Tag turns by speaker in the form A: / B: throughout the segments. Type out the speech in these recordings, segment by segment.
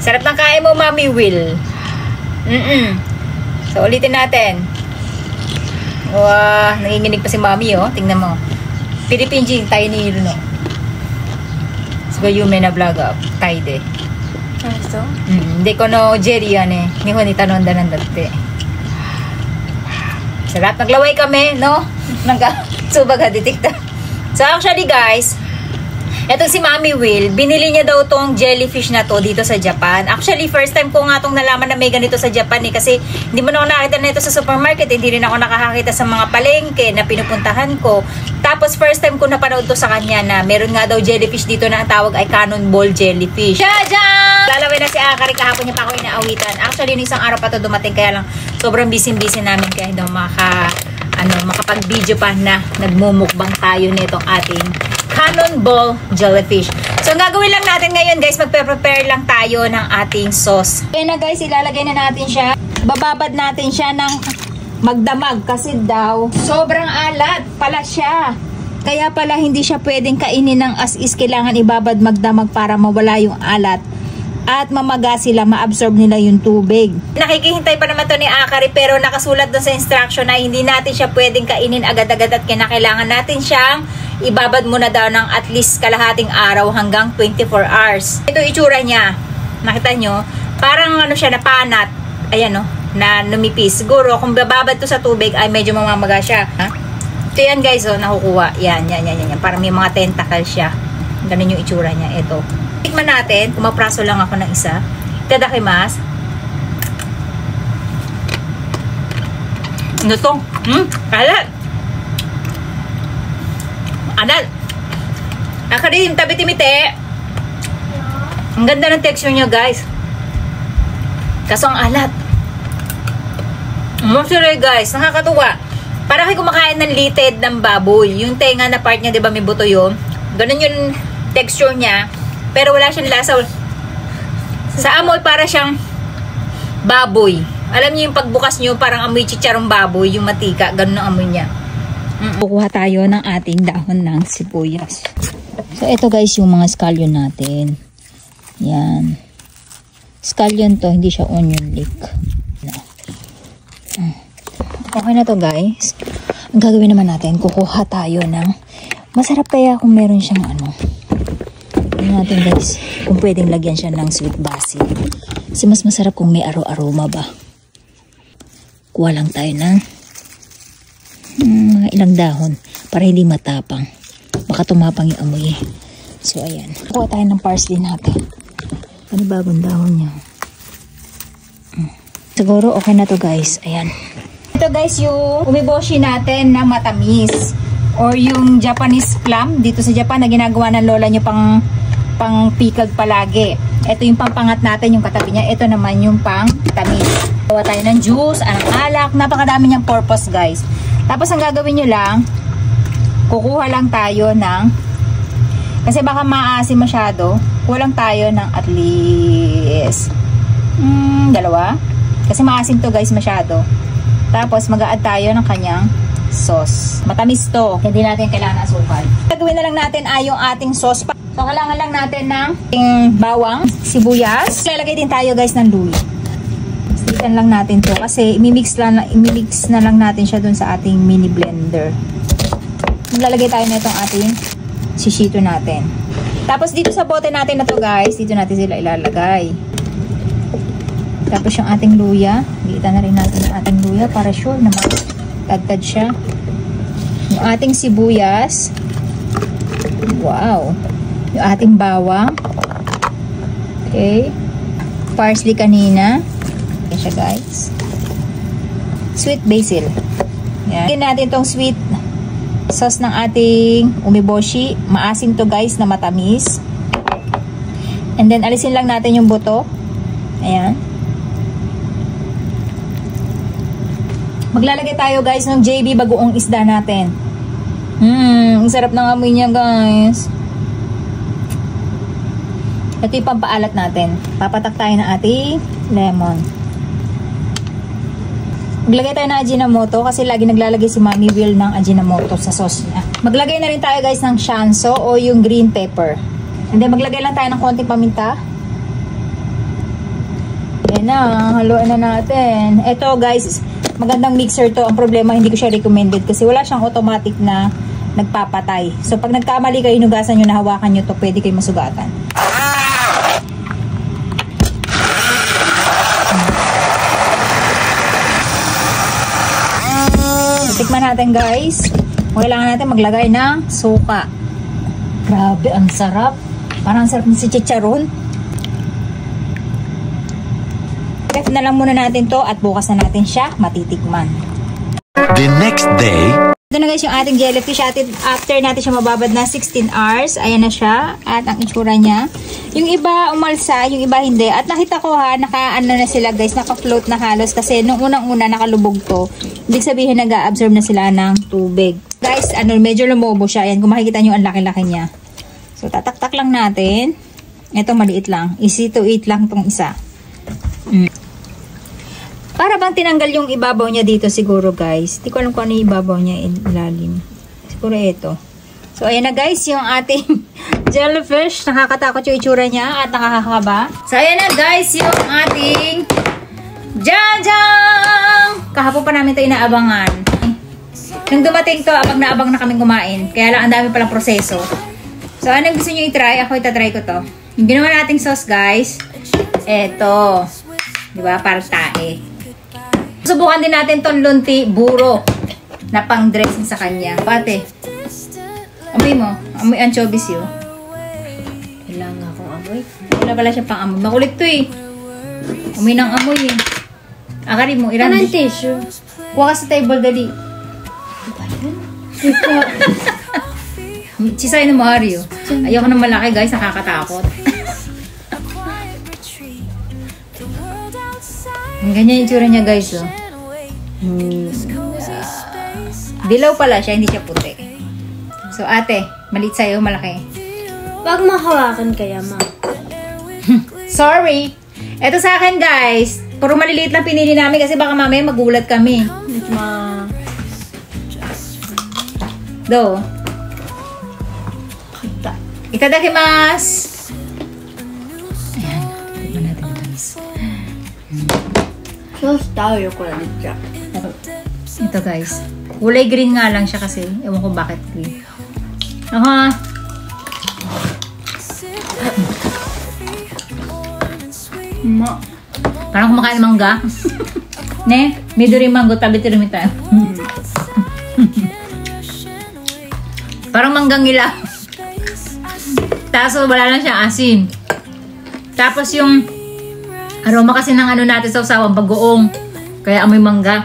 A: Sarap ng kain mo, Mami Will. So, ulitin natin. Wow, nanginginig pa si Mami, oh. Tingnan mo. Philippine Jing, tayo ni Runo. So, yume na vlog up. Tayo de.
B: Ano?
A: Hindi ko no, Jerry yan eh. Nihon ni Tanonda ng dati. Sarap. Naglaway kami, no? Nagka-subaga detekta. So, actually, guys, etong si Mami Will, binili niya daw tong jellyfish na to dito sa Japan. Actually, first time ko nga tong nalaman na may ganito sa Japan eh. Kasi hindi mo na ako nakakita na ito sa supermarket. Hindi rin ako nakakakita sa mga palengke na pinupuntahan ko. Tapos, first time ko napanood to sa kanya na meron nga daw jellyfish dito na ang tawag ay cannonball jellyfish. Jajan! Lalawin na si Akari, kahapon niya pa ako inaawitan. Actually, yung isang araw pa to dumating, kaya lang sobrang busy-busy namin kaya hindi makapag-video pa na nagmumukbang tayo nitong ating cannonball jellyfish. So, ang gagawin lang natin ngayon, guys, magpe-prepare lang tayo ng ating sauce. Okay na, guys, ilalagay na natin siya. Bababad natin siya ng magdamag kasi daw sobrang alat pala siya. Kaya pala hindi siya pwedeng kainin ng as is. Kailangan ibabad magdamag para mawala yung alat. At mamaga sila, ma-absorb nila yung tubig. Nakikihintay pa naman to ni Akari, pero nakasulat doon sa instruction na hindi natin siya pwedeng kainin agad-agad at kinakailangan natin siyang ibabad muna daw ng at least kalahating araw hanggang 24 hours. Ito itsura niya. Nakita nyo? Parang ano siya, napanat. Ayan o, na numipis. Siguro kung bababad to sa tubig ay medyo mamamaga siya. Ha? Ito yan, guys, o, nakukuha. Yan. Parang may mga tentacle siya. Ganun yung itsura niya. Ito. Tikman natin. Kumapraso lang ako ng isa. Itadakimasu. Ano to? Alat. Anal. Akari, yung tabi-timite. Ang ganda ng texture niya, guys. Kaso ang alat. Masarap, guys. Nakakatuwa. Para kayo kumakain ng litid ng baboy. Yung tenga na part niya, di ba, may buto yun? Ganun yung texture niya. Pero wala siyang lasa. Sa amoy, para siyang baboy. Alam niyo yung pagbukas niyo, parang amoy chicharong baboy, yung matika. Ganun ang amoy niya. Kukuha tayo ng ating dahon ng sibuyas. So, ito, guys, yung mga scallion natin. Yan. Scallion to, hindi siya onion leek. Okay na to, guys. Ang gagawin naman natin, kukuha tayo ng masarap kaya kung meron siyang ano. Ano natin, guys, kung pwedeng lagyan siya ng sweet basil. Kasi mas masarap kung may aroma ba. Kuha lang tayo ng mga ilang dahon para hindi matapang. Baka tumapang yung amoy. So, ayan. Kuha tayo ng parsley natin. Ano bagong dahon niya? Siguro okay na to, guys. Ayan. Ito, guys, yung umeboshi natin na matamis. Or yung Japanese plum. Dito sa Japan na ginagawa ng lola nyo pang pikag palagi. Ito yung pampangat natin, yung katabi niya. Ito naman yung pang tamis. Gawa tayo ng juice, anong alak. Napakadami niyang purpose, guys. Tapos ang gagawin nyo lang, kukuha lang tayo ng, kasi baka maasim masyado, kuha lang tayo ng at least dalawa. Kasi maasim to, guys, masyado. Tapos mag-a-add tayo ng kanyang sauce. Matamis to. Hindi natin kailangan asukal. Gagawin na lang natin ay yung ating sauce. So, kailangan lang natin ng bawang, sibuyas. Lalagay din tayo, guys, ng luya. Stikan lang natin to kasi imimix na lang natin siya dun sa ating mini blender. Maglalagay tayo na itong ating sisito natin. Tapos dito sa bote natin na to, guys, dito natin sila ilalagay. Tapos yung ating luya, gitan na rin natin yung ating luya para sure na matagtad siya. Yung ating sibuyas. Wow. Yung ating bawang. Okay. Parsley kanina. Yan siya, guys. Sweet basil. Yan. Lagyan natin tong sweet sauce ng ating umeboshi. Maasim to, guys, na matamis. And then, alisin lang natin yung buto. Ayan. Maglalagay tayo, guys, ng JB bagoong isda natin. Ang sarap ng amoy niya, guys. Ito yung pampaalat natin. Papatak tayo ng ating lemon. Maglagay tayo ng Ajinomoto kasi lagi naglalagay si Mami Will ng Ajinomoto sa sauce niya. Maglagay na rin tayo, guys, ng shanso o yung green pepper. And then maglagay lang tayo ng konting paminta. Ayan na, haluan na natin. Ito guys, magandang mixer to. Ang problema, hindi ko siya recommended kasi wala siyang automatic na nagpapatay. So pag nagkamali kayo, hinugasan nyo na hawakan nyo to, pwede kayo masugatan. Tikman natin guys. Kailangan natin maglagay ng suka. Grabe, ang sarap. Parang sarap ng si chicharon. Ref na lang muna natin to at bukas na natin siya matitikman.
B: The next day,
A: ito na guys yung ating jellyfish. After natin siya mababad na 16 hours, ayan na siya. At ang itsura niya. Yung iba umalsa, yung iba hindi. At nakita ko ha, naka-ano na sila guys, naka-float na halos. Kasi nung unang-una nakalubog to. Ibig sabihin nag-absorb na sila ng tubig. Guys, medyo lumobo siya. Ayan, kung makikita nyo ang laki-laki niya. So, tatak-tak lang natin. Ito maliit lang. Easy to eat lang tong isa. Para bang tinanggal yung ibabaw niya dito siguro guys. Hindi ko alam kung ano yung ibabaw niya ilalim. Siguro ito. So ayan na guys yung ating jellyfish. Nakakatakot yung itsura niya at nakakakaba. So ayan na guys yung ating jajang! Kahapon pa namin ito inaabangan. Nung dumating to, abang na abang na kaming kumain. Kaya lang ang dami palang proseso. So anong gusto nyo i-try? Ako itatry ko to. Yung ginawa nating sauce guys. Eto. Diba? Parang tae. Subukan din natin tong lunti buro na pang dressing sa kanya. Pate, amoy mo. Amoy anchovies yun. Kailangan akong amoy. Wala pala siya pang amoy. Makulit to eh. Amoy ng amoy eh. Akarin mo. Ilan
C: Anong tissue?
A: Kuha ka sa table dali. Sisayin mo Mario. Ayoko ng malaki guys. Nakakatakot. Ganyan yung tsura niya guys oh. Dilaw pala siya, hindi siya puti. So ate, maliit sa'yo, malaki.
C: Wag mahawakan kaya ma.
A: Sorry. Ito sa akin guys. Puro maliliit lang pinili namin kasi baka mamaya magulat kami. Do. Itadakimasu. Ayan. Tignan natin guys.
C: Sauce tayo ko lang siya.
A: Ito guys. Kulay green nga lang siya kasi. Ewan ko bakit green. Aha. Parang kumakain mangga. Ne? Midori mango tabi tirimita. Parang manggang nila. Tapos wala lang siya asin. Tapos yung aroma kasi ng ano natin sa usawang bagoong. Kaya amoy mangga.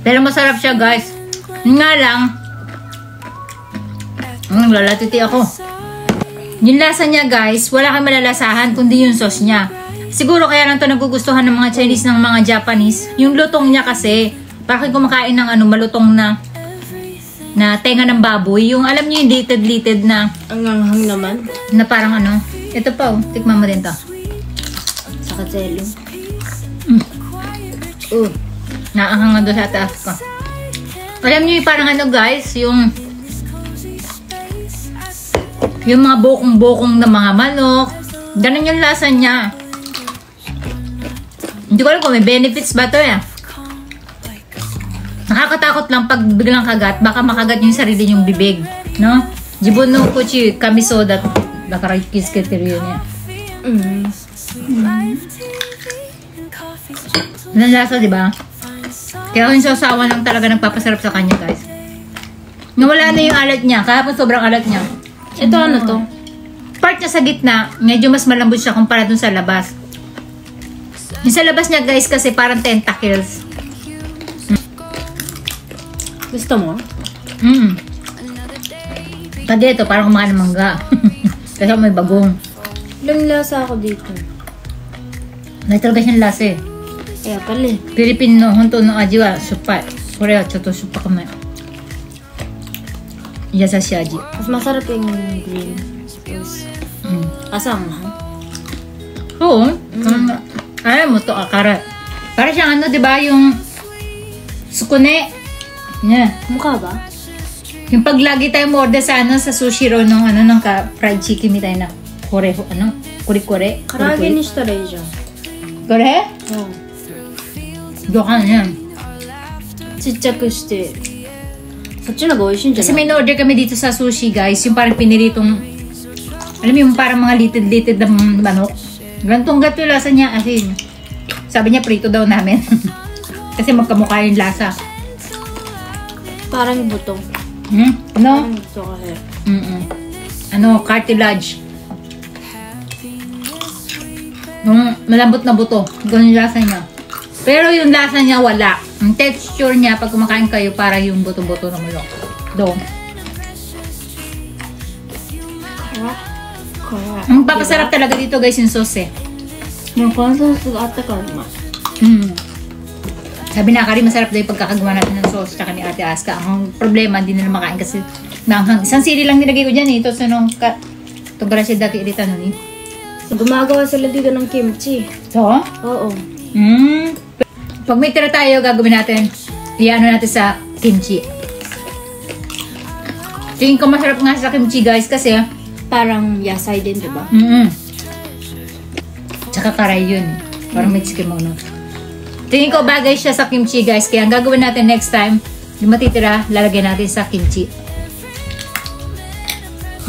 A: Pero masarap siya guys. Nga lang. Lalatiti ako. Yung lasa niya guys, wala kang malalasahan kundi yung sauce niya. Siguro kaya lang to nagugustuhan ng mga Chinese ng mga Japanese. Yung lutong niya kasi, parang kumakain ng ano, malutong na tenga ng baboy. Yung alam niyo yung dated na
C: Ang hanghang naman.
A: na parang ano. Ito pa oh, tikman mo din to.
C: Sa katselo.
A: Naanghang doon sa taas ko. Alam niyo yung parang ano guys, yung mga bokong-bokong na mga manok. Ganun yung lasa niya. Hindi ko alam kung may benefits ba to eh. Nakakatakot lang pag biglang kagat, baka makagat yung sarili yung bibig, no? Jibun no kuchi kamiso dat bakarakis keteriyo niya. Ang lasa, di ba? Kaya yung sasawa lang talaga nagpapasarap sa kanya, guys. Nawala na yung alat niya. Kahapon sobrang alat niya.
C: Ito ano to?
A: Part niya sa gitna, medyo mas malambot siya kumpara dun sa labas. Yung sa labas niya, guys, kasi parang tentacles.
C: Gusto mo?
A: Pag ito, parang kumain ng mangga. Kasi may bagong.
C: Ilang lasa ako dito.
A: May talaga siyang lasa eh.
C: Kaya pala eh.
A: Filipino, honto no aji wa suppai. Kore wa chotto suppa kamai. Yasashi aji.
C: Mas masarap yung green. Suppose. Asang ha?
A: Oo. Alam mo to, akara. Para siyang ano, di ba, yung sukune. Yeah.
C: Mukha ba?
A: Yung pag lagi tayo order sa sa sushi roll ng fried chicken mi tayo na kore kore.
C: 唐揚げにしたらいいじゃん。
A: Kore?
C: う
A: Dokan yan.
C: ん。ちっちゃくして。そっちの方が美味しいんじゃ
A: Kasi
C: ない
A: may order kami dito sa sushi guys, yung parang piniritong, alam mo yung parang mga litid-litid na manok. Gantong gato yung lasa niya, asin. Sabi niya prito daw namin. Kasi magkamukha yung lasa.
C: Parang buto.
A: Ano?
C: Parang buto kasi.
A: Cartilage. Yung malambot na buto. Ganun yung lasa niya. Pero yung lasa niya wala. Yung texture niya, pag kumakain kayo, para yung buto-buto na mulok. Doon. Ang papasarap talaga dito guys yung sauce eh.
C: でもこのソースがあったからうまい。
A: Sabi na Kari, masarap daw yung pagkakagawa natin ng sauce tsaka ni Ate Aska. Ang problema, hindi nila makain kasi nanghang. Isang sili lang nilagay ko dyan eh. Ito sa nung ito grasya dati irita nun eh.
C: Gumagawa sila dito ng kimchi.
A: So?
C: Oo.
A: Pag may tira tayo, gagawin natin. Iano natin sa kimchi. Tingin ko masarap nga sa kimchi guys kasi
C: Parang yasay din, diba?
A: Tsaka karay yun. Parang may tsukemono. Tingin ko bagay siya sa kimchi guys. Kaya ang gagawin natin next time, yung matitira, lalagyan natin sa kimchi.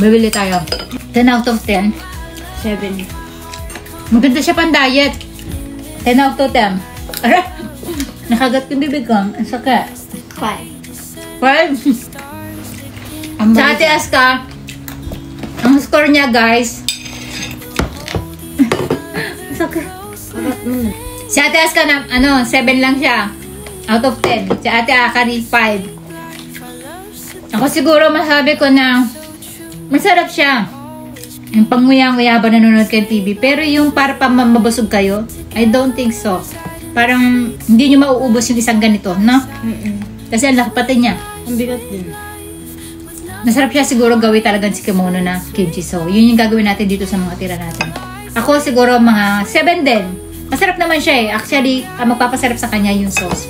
A: Bibili tayo. 10 out of 10.
C: 7.
A: Maganda siya pang diet. 10 out of 10. Aray! Nakagat yung bibig ko. Ang sakit.
C: 5.
A: 5. Sa Ate Aska, ang score niya guys. Sakit. Si Ate Aska na, 7 lang siya. Out of 10. Si Ate Akari, 5. Ako siguro masabi ko na masarap siya. Yung panguyang-uya ba nanonood kayo TV. Pero yung para pa mabusog kayo, I don't think so. Parang hindi nyo mauubos yung isang ganito, no? Kasi ang laki pati niya.
C: Ang bigat din.
A: Masarap siya siguro gawin talagang si kimono na kimchi. So, yun yung gagawin natin dito sa mga tira natin. Ako siguro mga 7 din. Masarap naman siya eh. Actually, magpapasarap sa kanya yung sauce.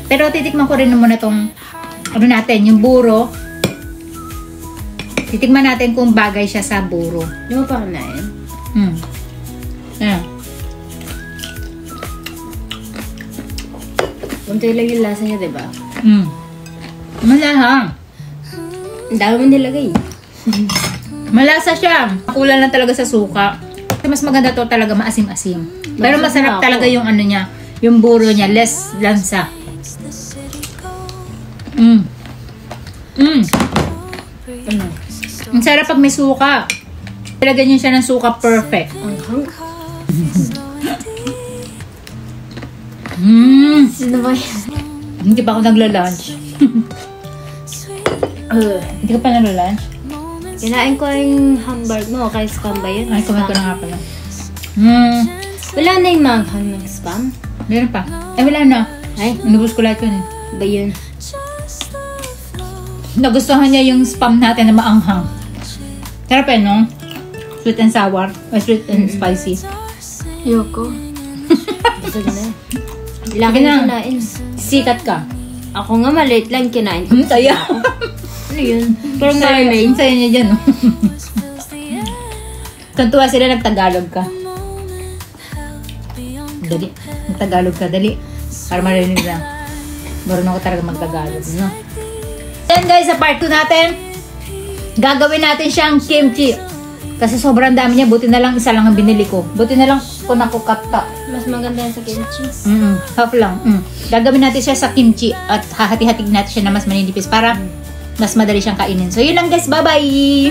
A: Pero titikman ko rin muna tong natin, yung buro. Titikman natin kung bagay siya sa buro.
C: Di mo pa kanain?
A: Ayan.
C: Kunti lang yung lasa niya, diba?
A: Malahang.
C: Ang dami mo nilagay.
A: Malasa siya. Kulang lang talaga sa suka. Mas maganda to talaga maasim-asim. Pero masarap talaga yung niya. Yung buro niya. Less lansa. Ang sarap pag may suka. Talaga niya siya ng suka perfect.
C: Sino ba yan?
A: Hindi pa ako nagla-lunch. Hindi ka pa nagla-lunch?
C: Kinain ko yung hamburg mo. Kaya spam ba yun?
A: Ay, kumain ko na nga pala.
C: Wala na yung manghang ng spam?
A: Meron pa. Ay, wala na. Ay, inubos ko lahat yun eh.
C: Ba yun?
A: Nagustuhan niya yung spam natin na maanghang. Sarap eh, no? Sweet and sour. Sweet and spicy.
C: Ayoko. Busog na.
A: Laki
C: Laki
A: na.
C: na kinain.
A: Sikat ka.
C: Ako nga maliit lang kinain ko.
A: Saya.
C: Ano yun? Parang
A: Saya.
C: marinain.
A: Saya niya dyan, no? Kantuwa sila, nagtagalog ka. Dali. Nagtagalog ka, dali. Para marinig lang. Marunong ko talaga magtagalog, no? Then guys, sa part 2 natin, gagawin natin siyang kimchi. Kasi sobrang dami niya, buti na lang isa lang ang binili ko. Buti na lang kung nakukata.
C: Mas maganda yan sa kimchi.
A: Half lang. Gagawin natin siya sa kimchi at hahati-hatig natin siya na mas maninipis para mas madali siyang kainin. So yun lang guys, bye-bye!